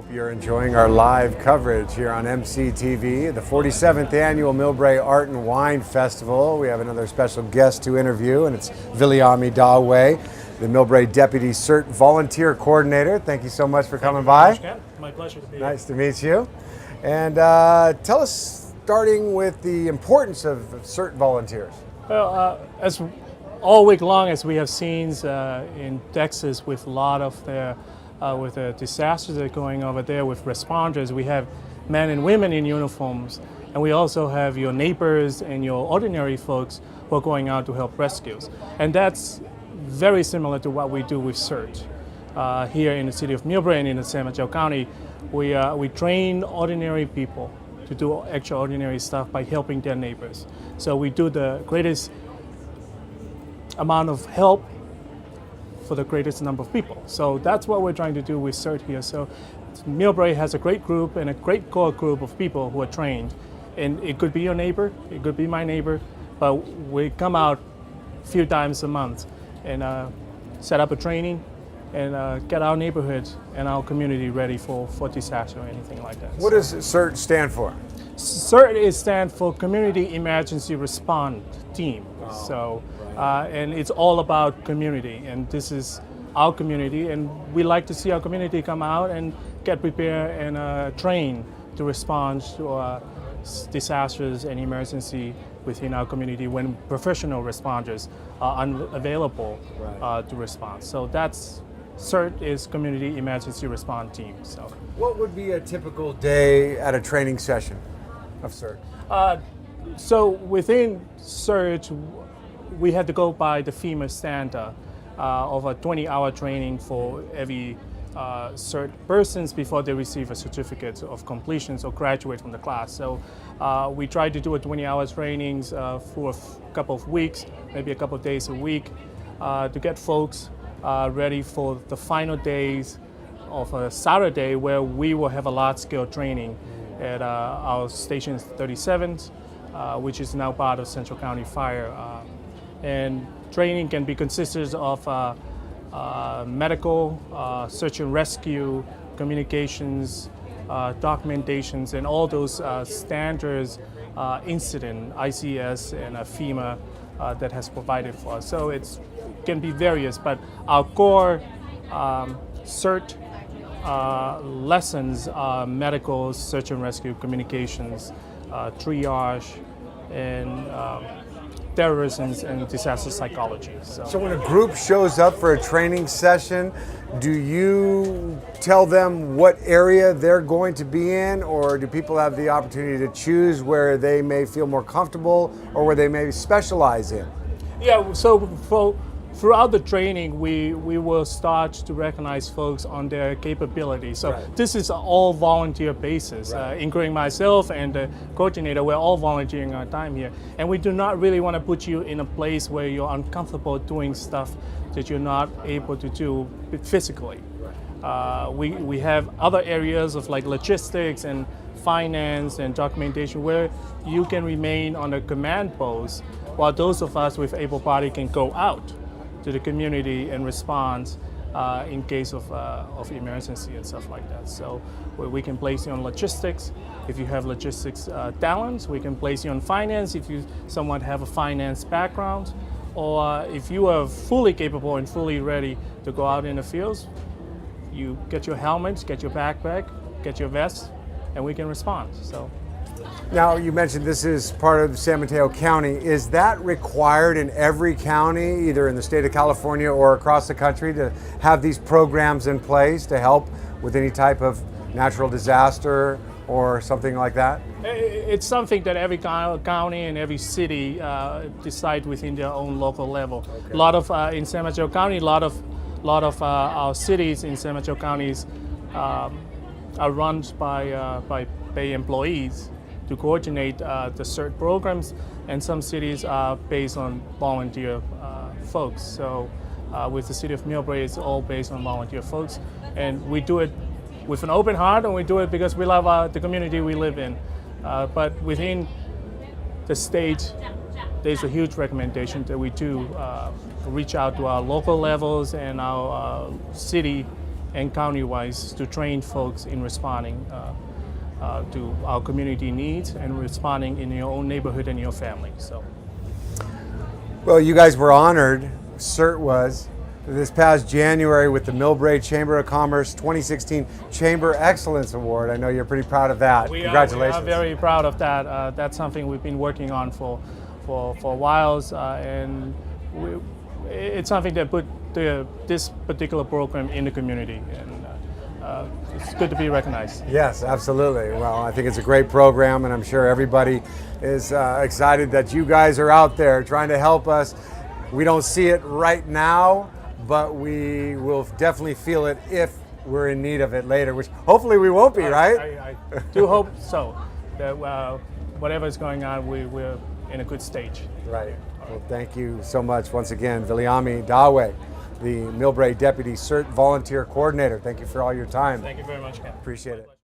Hope you're enjoying our live coverage here on MCTV, the 47th annual Millbrae Art and Wine Festival. We have another special guest to interview, and it's Viliami Dauwe, the Millbrae Deputy CERT Volunteer Coordinator. Thank you so much for coming by. My pleasure to be here. Nice to meet you. And tell us, starting with the importance of CERT volunteers. Well, as all week long, as we have seen in Texas with a lot of with the disasters that are going over there with responders, we have men and women in uniforms, and we also have your neighbors and your ordinary folks who are going out to help rescues. And that's very similar to what we do with CERT. Here in the city of Millbrae and in the San Mateo County, we train ordinary people to do extraordinary stuff by helping their neighbors. So we do the greatest amount of help for the greatest number of people. So that's what we're trying to do with CERT here. So Millbrae has a great group and a great core group of people who are trained. And it could be your neighbor, it could be my neighbor, but we come out a few times a month and set up a training and get our neighborhood and our community ready for disaster or anything like that. What does CERT stand for? CERT stands for Community Emergency Response Team. So, and it's all about community, and this is our community, and we like to see our community come out and get prepared and train to respond to disasters and emergency within our community when professional responders are unavailable to respond. So that's CERT is Community Emergency Response Team. So, what would be a typical day at a training session of CERT? So within CERT, we had to go by the FEMA standard of a 20-hour training for every CERT persons before they receive a certificate of completion or graduate from the class. So we tried to do a 20-hour trainings for a couple of weeks, maybe a couple of days a week, to get folks ready for the final days of a Saturday where we will have a large-scale training at our Station 37, which is now part of Central County Fire. And training can be consisted of medical, search and rescue, communications, documentations, and all those standards incident, ICS and FEMA that has provided for us. So it can be various, but our core CERT lessons are medical, search and rescue, communications, triage, and terrorism and disaster psychology. So when a group shows up for a training session, do you tell them what area they're going to be in, or do people have the opportunity to choose where they may feel more comfortable or where they may specialize in? Yeah, so throughout the training, we will start to recognize folks on their capabilities. So this is all volunteer basis, including myself and the coordinator. We're all volunteering our time here. And we do not really want to put you in a place where you're uncomfortable doing stuff that you're not able to do physically. We have other areas of like logistics and finance and documentation where you can remain on a command post, while those of us with able body can go out to the community and respond in case of emergency and stuff like that. So we can place you on logistics. If you have logistics talents, we can place you on finance if you somewhat have a finance background. Or if you are fully capable and fully ready to go out in the fields, you get your helmet, get your backpack, get your vest, and we can respond. So. Now, you mentioned this is part of San Mateo County. Is that required in every county, either in the state of California or across the country, to have these programs in place to help with any type of natural disaster or something like that? It's something that every county and every city decide within their own local level. Okay. A lot of, in San Mateo County, a lot of our cities in San Mateo counties are run by employees to coordinate the CERT programs, and some cities are based on volunteer folks. So with the city of Millbrae, it's all based on volunteer folks, and we do it with an open heart, and we do it because we love the community we live in. But within the state, there's a huge recommendation that we do reach out to our local levels and our city and county-wise to train folks in responding to our community needs and responding in your own neighborhood and your family. So, well, you guys were honored, CERT was, this past January with the Millbrae Chamber of Commerce 2016 Chamber Excellence Award. I know you're pretty proud of that. Congratulations. We are very proud of that. That's something we've been working on for a while, and it's something that put this particular program in the community, and it's good to be recognized. Yes, absolutely. Well, I think it's a great program, and I'm sure everybody is excited that you guys are out there trying to help us. We don't see it right now, but we will definitely feel it if we're in need of it later, which hopefully we won't be, right? I do hope so, that whatever is going on, we're in a good stage. Right. Well, thank you so much once again, Viliami Dauwe, the Millbrae Deputy CERT Volunteer Coordinator. Thank you for all your time. Thank you very much, Ken. Appreciate it.